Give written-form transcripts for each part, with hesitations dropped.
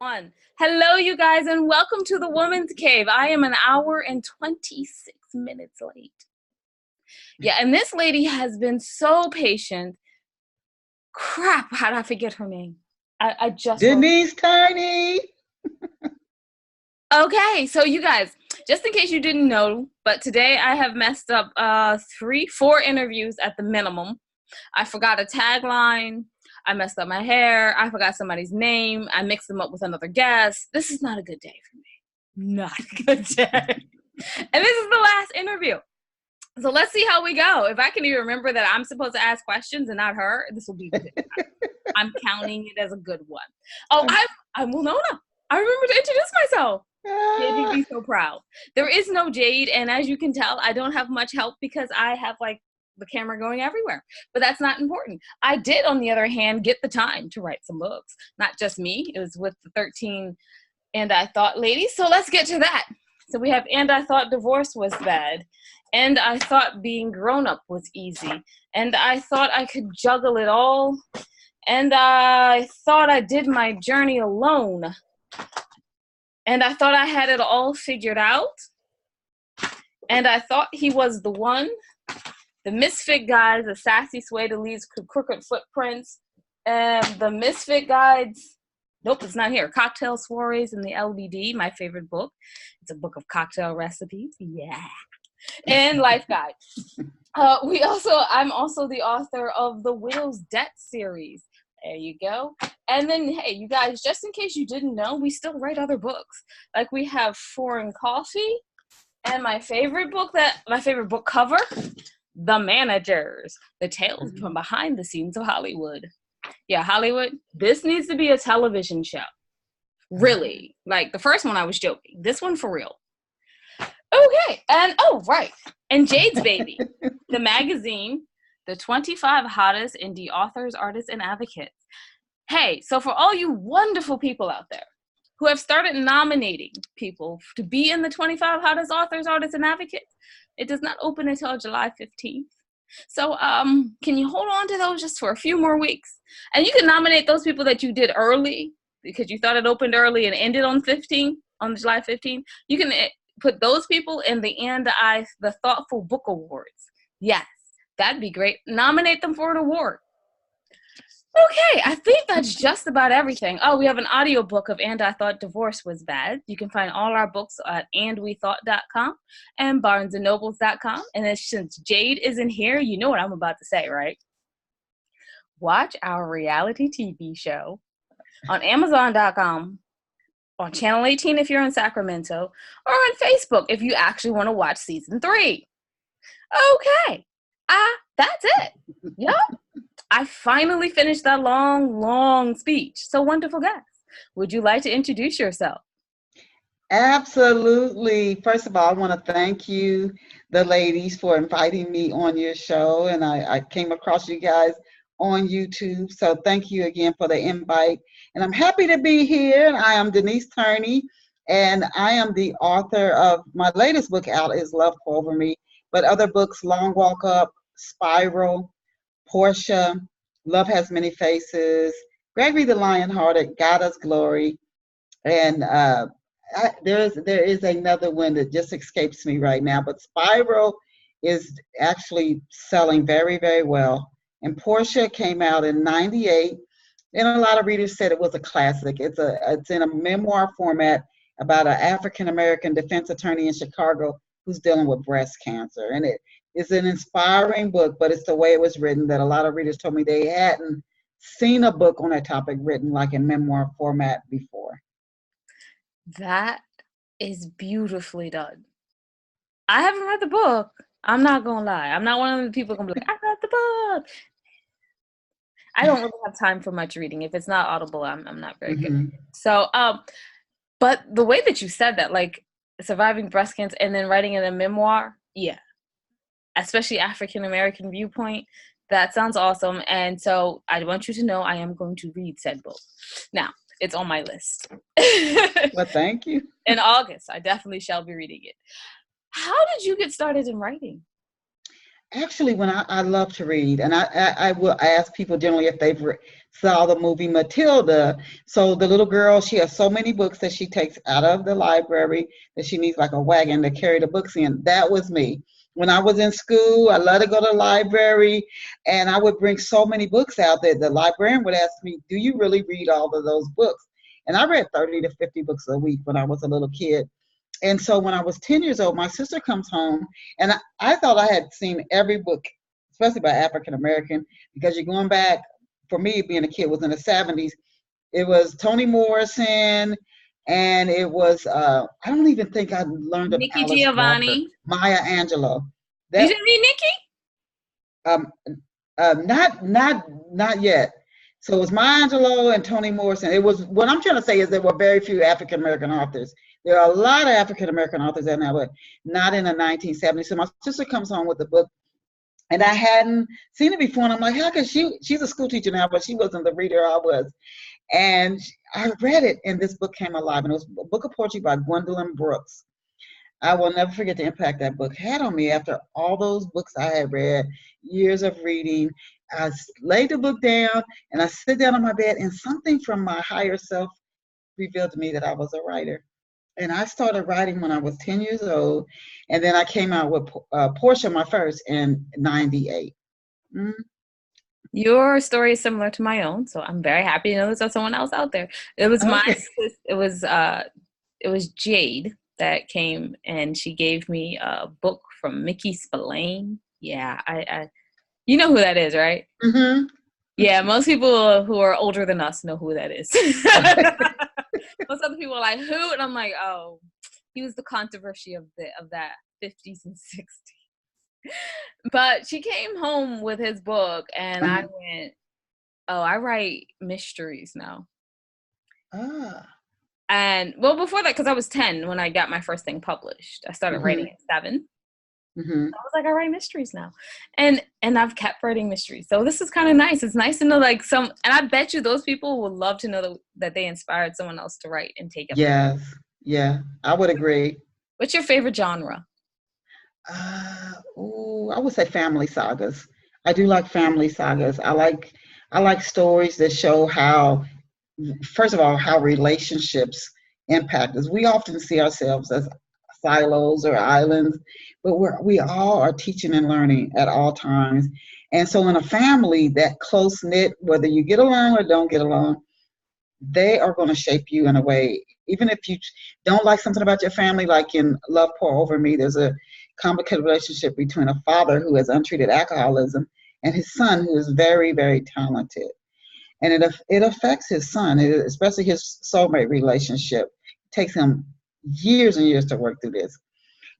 One. Hello, you guys, and welcome to the Woman's Cave. I am an hour and 26 minutes late. Yeah, and this lady has been so patient. Crap, how did I forget her name? I just Denise Turney. Okay, so you guys, just in case you didn't know, but today I have messed up 4 interviews at the minimum. I forgot a tagline. I messed up my hair. I forgot somebody's name. I mixed them up with another guest. This is not a good day for me. Not a good day. And this is the last interview. So let's see how we go. If I can even remember that I'm supposed to ask questions and not her, this will be good. I'm counting it as a good one. Oh, I'm Winona. I remember to introduce myself. Jade would be so proud. There is no Jade, and as you can tell, I don't have much help because I have the camera going everywhere. But that's not important. I did, on the other hand, get the time to write some books. Not just me. It was with the 13 And I Thought ladies. So let's get to that. So we have And I Thought Divorce Was Bad. And I Thought Being Grown Up Was Easy. And I Thought I Could Juggle It All. And I Thought I Did My Journey Alone. And I Thought I Had It All Figured Out. And I Thought He Was the One. The Misfit Guides, A Sassy Sway to Leaves Crooked Footprints. And the Misfit Guides, nope, it's not here. Cocktail Soirees in the LBD, my favorite book. It's a book of cocktail recipes. Yeah. And Life Guide. I'm also the author of the Widow's Debt series. There you go. And then, hey, you guys, just in case you didn't know, we still write other books. Like we have Foreign Coffee, and my favorite book cover, The Managers, the tales from behind the scenes of Hollywood. Yeah, Hollywood, this needs to be a television show. Really. Like the first one I was joking. This one for real. Okay, and right. And Jade's Baby, the magazine, the 25 hottest indie authors, artists, and advocates. Hey, so for all you wonderful people out there who have started nominating people to be in the 25 hottest authors, artists, and advocates, it does not open until July 15th. So can you hold on to those just for a few more weeks? And you can nominate those people that you did early because you thought it opened early and ended on July 15th. You can put those in the Thoughtful Book Awards. Yes, that'd be great. Nominate them for an award. Okay, I think that's just about everything. Oh, we have an audiobook of And I Thought Divorce Was Bad. You can find all our books at andwethought.com and barnesandnobles.com. And then since Jade isn't here, you know what I'm about to say, right? Watch our reality TV show on Amazon.com, on Channel 18 if you're in Sacramento, or on Facebook if you actually want to watch season 3. Okay, that's it. Yep. I finally finished that long speech. So wonderful guest. Would you like to introduce yourself? Absolutely. First of all, I want to thank you, the ladies, for inviting me on your show. And I came across you guys on YouTube. So thank you again for the invite. And I'm happy to be here. And I am Denise Turney. And I am the author of my latest book out is Love Over Me. But other books, Long Walk Up, Spiral, Portia, Love Has Many Faces, Gregory the Lionhearted, God Us Glory, and there is another one that just escapes me right now, but Spiral is actually selling very, very well. And Portia came out in '98, and a lot of readers said it was a classic. It's in a memoir format about an African-American defense attorney in Chicago who's dealing with breast cancer, and it's an inspiring book, but it's the way it was written that a lot of readers told me they hadn't seen a book on that topic written like in memoir format before. That is beautifully done. I haven't read the book. I'm not going to lie. I'm not one of the people going to be like, I read the book. I don't really have time for much reading. If it's not Audible, I'm not very good. So, but the way that you said that, like surviving breast cancer and then writing in a memoir, yeah. Especially African-American viewpoint. That sounds awesome. And so I want you to know I am going to read said book. Now, it's on my list. Well, thank you. In August, I definitely shall be reading it. How did you get started in writing? Actually, when I love to read, and I will ask people generally if they've saw the movie Matilda. So the little girl, she has so many books that she takes out of the library that she needs like a wagon to carry the books in. That was me. When I was in school, I loved to go to the library, and I would bring so many books out that the librarian would ask me, "Do you really read all of those books?" And I read 30 to 50 books a week when I was a little kid. And so when I was 10 years old, my sister comes home, and I thought I had seen every book, especially by African American, because you're going back, for me, being a kid, was in the 70s. It was Toni Morrison, and it was, I don't even think I learned of Nikki Alice Walker, Giovanni. Maya Angelou. You That, didn't read Nikki? um, not yet. So it was Maya Angelou and Toni Morrison. It was, what I'm trying to say is there were very few African American authors. There are a lot of African American authors in that, but not in the 1970s. So my sister comes home with the book, and I hadn't seen it before, and I'm like, how could she's a school teacher now, but she wasn't the reader I was. And I read it, and this book came alive, and it was a book of poetry by Gwendolyn Brooks. I will never forget the impact that book had on me after all those books I had read, years of reading. I laid the book down, and I sit down on my bed, and something from my higher self revealed to me that I was a writer. And I started writing when I was 10 years old, and then I came out with Portia, my first, in 98. Mm. Your story is similar to my own, so I'm very happy to know there's someone else out there. It was Okay. it was Jade that came, and she gave me a book from Mickey Spillane. Yeah, I you know who that is, right? Mm-hmm. Yeah, most people who are older than us know who that is. Most other people are like, who? And I'm like, oh, he was the controversy of that 50s and 60s. But she came home with his book, and I Uh-huh. went, oh, I write mysteries now. Ah. And well, before that, because I was 10 when I got my first thing published. I started Mm-hmm. writing at 7. Mm-hmm. I was like, I write mysteries now. And I've kept writing mysteries. So this is kind of nice. It's nice to know like and I bet you those people would love to know that they inspired someone else to write and take up the. Yes. Yeah, I would agree. What's your favorite genre? I would say family sagas. I do like family sagas. I like stories that show how, first of all, how relationships impact us. We often see ourselves as silos or islands, but we all are teaching and learning at all times. And so in a family, that close knit, whether you get along or don't get along, they are going to shape you in a way. Even if you don't like something about your family, like in Love Pour Over Me, there's a complicated relationship between a father who has untreated alcoholism and his son who is very, very talented. And it affects his son, especially his soulmate relationship. It takes him years and years to work through this.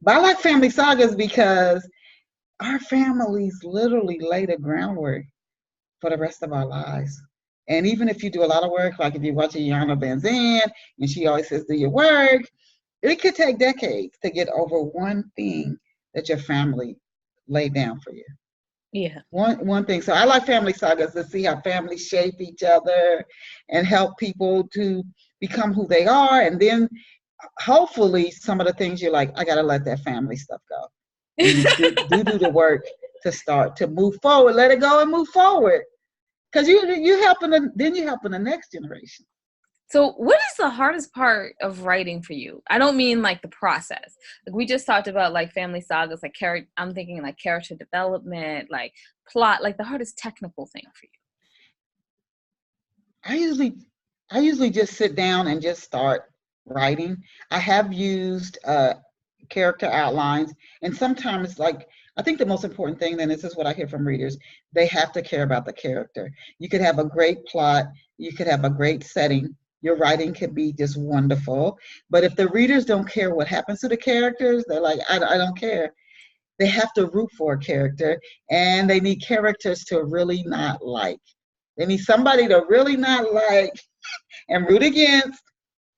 But I like family sagas because our families literally lay the groundwork for the rest of our lives. And even if you do a lot of work, like if you watch Yana Van Zandt, and she always says, do your work, it could take decades to get over one thing that your family laid down for you. Yeah. One thing. So I like family sagas to see how families shape each other and help people to become who they are. And then hopefully some of the things you're like, I gotta let that family stuff go. And you do the work to start to move forward. Let it go and move forward. Because you're helping the next generation. So what is the hardest part of writing for you? I don't mean like the process. Like we just talked about like family sagas, like I'm thinking like character development, like plot, like the hardest technical thing for you. I usually I usually just sit down and just start writing. I have used character outlines, and sometimes like I think the most important thing, then this is what I hear from readers, they have to care about the character. You could have a great plot, you could have a great setting, your writing could be just wonderful, but if the readers don't care what happens to the characters, they're like, I don't care. They have to root for a character, and they need characters to really not like. They need somebody to really not like and root against,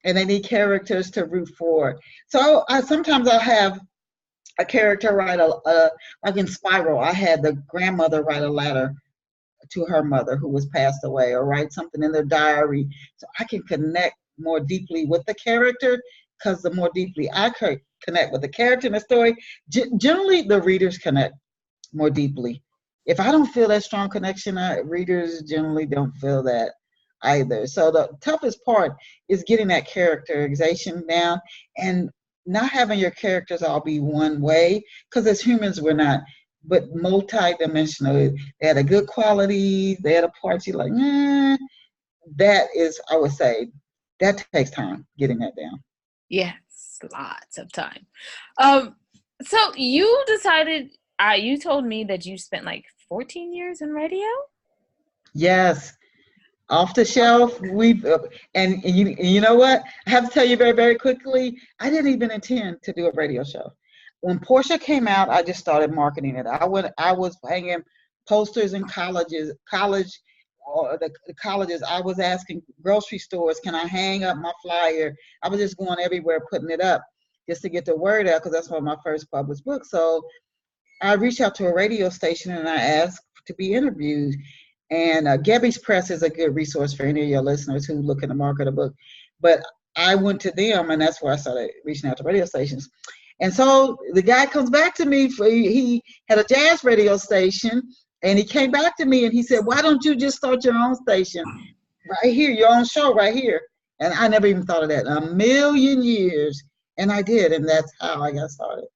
and they need characters to root for. So sometimes I'll have a character write like in Spiral, I had the grandmother write a letter to her mother who was passed away, or write something in their diary, so I can connect more deeply with the character. Because the more deeply I connect with the character in the story, generally the readers connect more deeply. If I don't feel that strong connection, readers generally don't feel that either. So the toughest part is getting that characterization down and not having your characters all be one way, because as humans we're not, but multi-dimensional. They had a good qualities, they had a part you like, that is, I would say, that takes time getting that down. Yes, lots of time. So you decided, you told me that you spent like 14 years in radio? Yes. Off the shelf, and you know what? I have to tell you very, very quickly, I didn't even intend to do a radio show. When Portia came out, I just started marketing it. I was hanging posters in the colleges. I was asking grocery stores, can I hang up my flyer? I was just going everywhere putting it up just to get the word out, because that's one of my first published books. So I reached out to a radio station and I asked to be interviewed. And Gabby's Press is a good resource for any of your listeners who looking to market a book. But I went to them, and that's where I started reaching out to radio stations. And so the guy comes back to me. He had a jazz radio station, and he came back to me and he said, why don't you just start your own station right here, your own show right here? And I never even thought of that in a million years. And I did, and that's how I got started.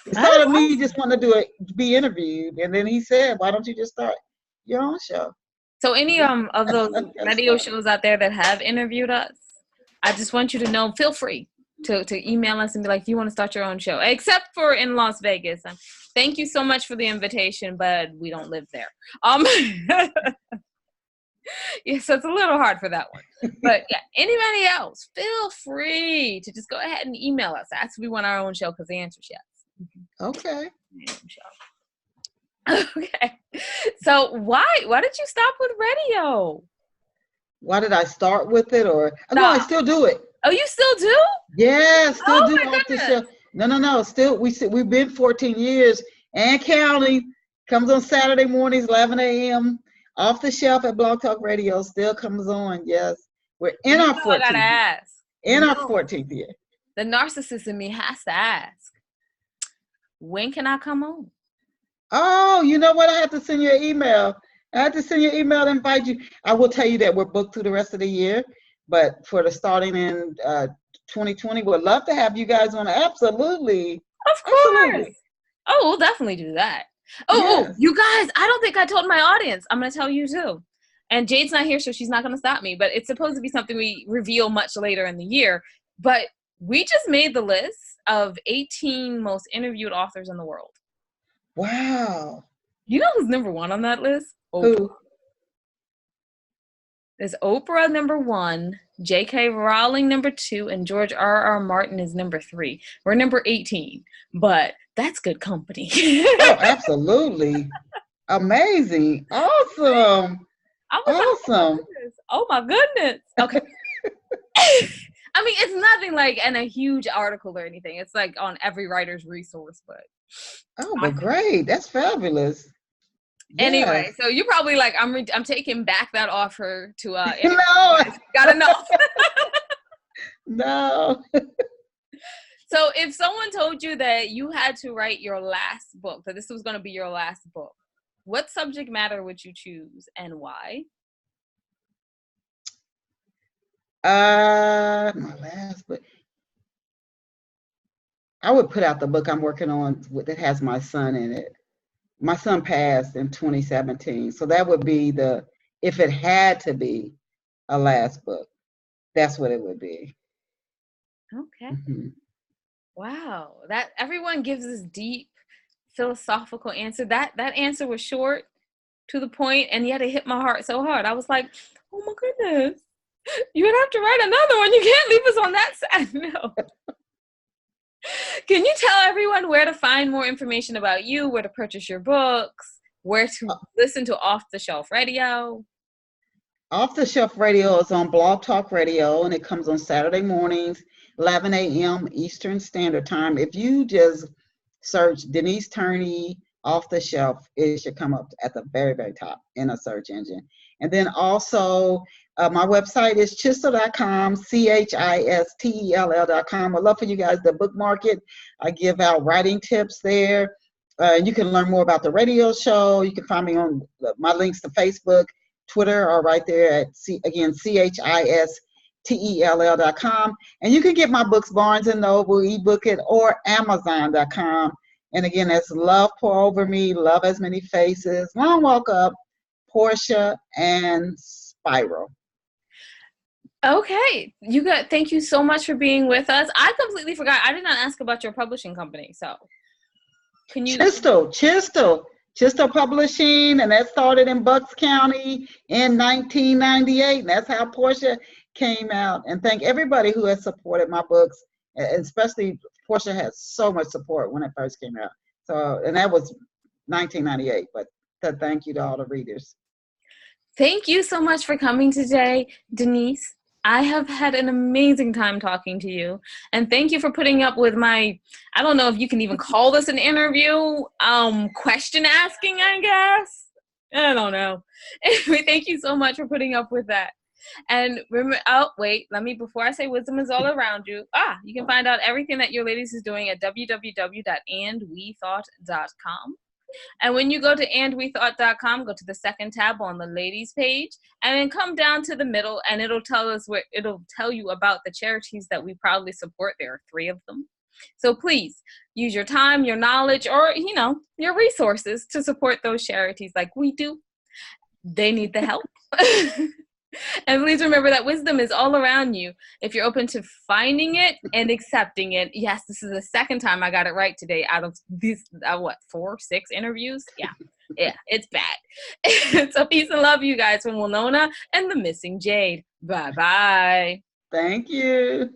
It started me just wanting to do it, be interviewed, and then he said, why don't you just start your own show? So any of those radio shows out there that have interviewed us, I just want you to know, feel free to email us and be like, if you want to start your own show, except for in Las Vegas. Thank you so much for the invitation, but we don't live there. Yeah, so it's a little hard for that one. But yeah, anybody else, feel free to just go ahead and email us. That's we want our own show, because the answer's yes. Okay. Okay. So why did you stop with radio? Why did I start with it? Or no, I still do it. Oh, you still do? Yeah, still do off the shelf. No. Still, we've been 14 years and counting. Comes on Saturday mornings, 11 a.m. Off the shelf at Blog Talk Radio. Still comes on. Yes, we're in our 14th. I gotta ask. In our 14th year. The narcissist in me has to ask, when can I come on? Oh, you know what? I have to send you an email. I have to send you an email to invite you. I will tell you that we're booked through the rest of the year, but for the starting in 2020, we'd love to have you guys on. Absolutely. Of course. Absolutely. Oh, we'll definitely do that. Oh, yes. You guys, I don't think I told my audience. I'm going to tell you too. And Jade's not here, so she's not going to stop me, but it's supposed to be something we reveal much later in the year. But we just made the list of 18 most interviewed authors in the world. Wow. You know who's number one on that list? Oprah. Who? There's Oprah number 1, J.K. Rowling number 2, and George R.R. Martin is number 3. We're number 18, but that's good company. Oh, absolutely. Amazing. Awesome. Awesome. Oh my goodness. Okay. I mean, it's nothing like in a huge article or anything. It's like on every writer's resource, but. Oh, but great. That's fabulous. Anyway, yes. So you're probably like, I'm taking back that offer to no. Got enough. No. So if someone told you that you had to write your last book, that this was going to be your last book, what subject matter would you choose and why? My last book. I would put out the book I'm working on that has my son in it. My son passed in 2017, so that would be if it had to be a last book, that's what it would be. Okay. Mm-hmm. Wow, that everyone gives this deep philosophical answer. That answer was short, to the point, and yet it hit my heart so hard. I was like, oh my goodness, you would have to write another one. You can't leave us on that sad note. Can you tell everyone where to find more information about you, where to purchase your books, where to listen to Off the Shelf Radio? Off the Shelf Radio is on Blog Talk Radio, and it comes on Saturday mornings, 11 a.m. Eastern Standard Time. If you just search Denise Turney Off the Shelf, it should come up at the very, very top in a search engine. And then also, my website is chistell.com, CHISTELL.com. I'd love for you guys to bookmark it. I give out writing tips there. And you can learn more about the radio show. You can find me on my links to Facebook, Twitter are right there at CHISTELL.com. And you can get my books, Barnes and Noble, ebook it, or Amazon.com. And again, that's Love Pour Over Me, Love As Many Faces, Long Walk Up, Portia, and Spiral. Okay, thank you so much for being with us. I completely forgot. I did not ask about your publishing company, so can you? Chistel Publishing, and that started in Bucks County in 1998, and that's how Portia came out. And thank everybody who has supported my books, especially Portia had so much support when it first came out. So, and that was 1998, but thank you to all the readers. Thank you so much for coming today, Denise. I have had an amazing time talking to you. And thank you for putting up with my, I don't know if you can even call this an interview, question asking, I guess. I don't know. Anyway, thank you so much for putting up with that. And remember, before I say wisdom is all around you, you can find out everything that Your Ladies is doing at www.andwethought.com. And when you go to andwethought.com, go to the second tab on the ladies page, and then come down to the middle, and it'll tell you about the charities that we proudly support. There are 3 of them. So please use your time, your knowledge, or your resources to support those charities like we do. They need the help. And please remember that wisdom is all around you if you're open to finding it and accepting it. Yes, this is the second time I got it right today out of these, 4-6 interviews? Yeah, it's bad. So peace and love, you guys, from Winona and the Missing Jade. Bye-bye. Thank you.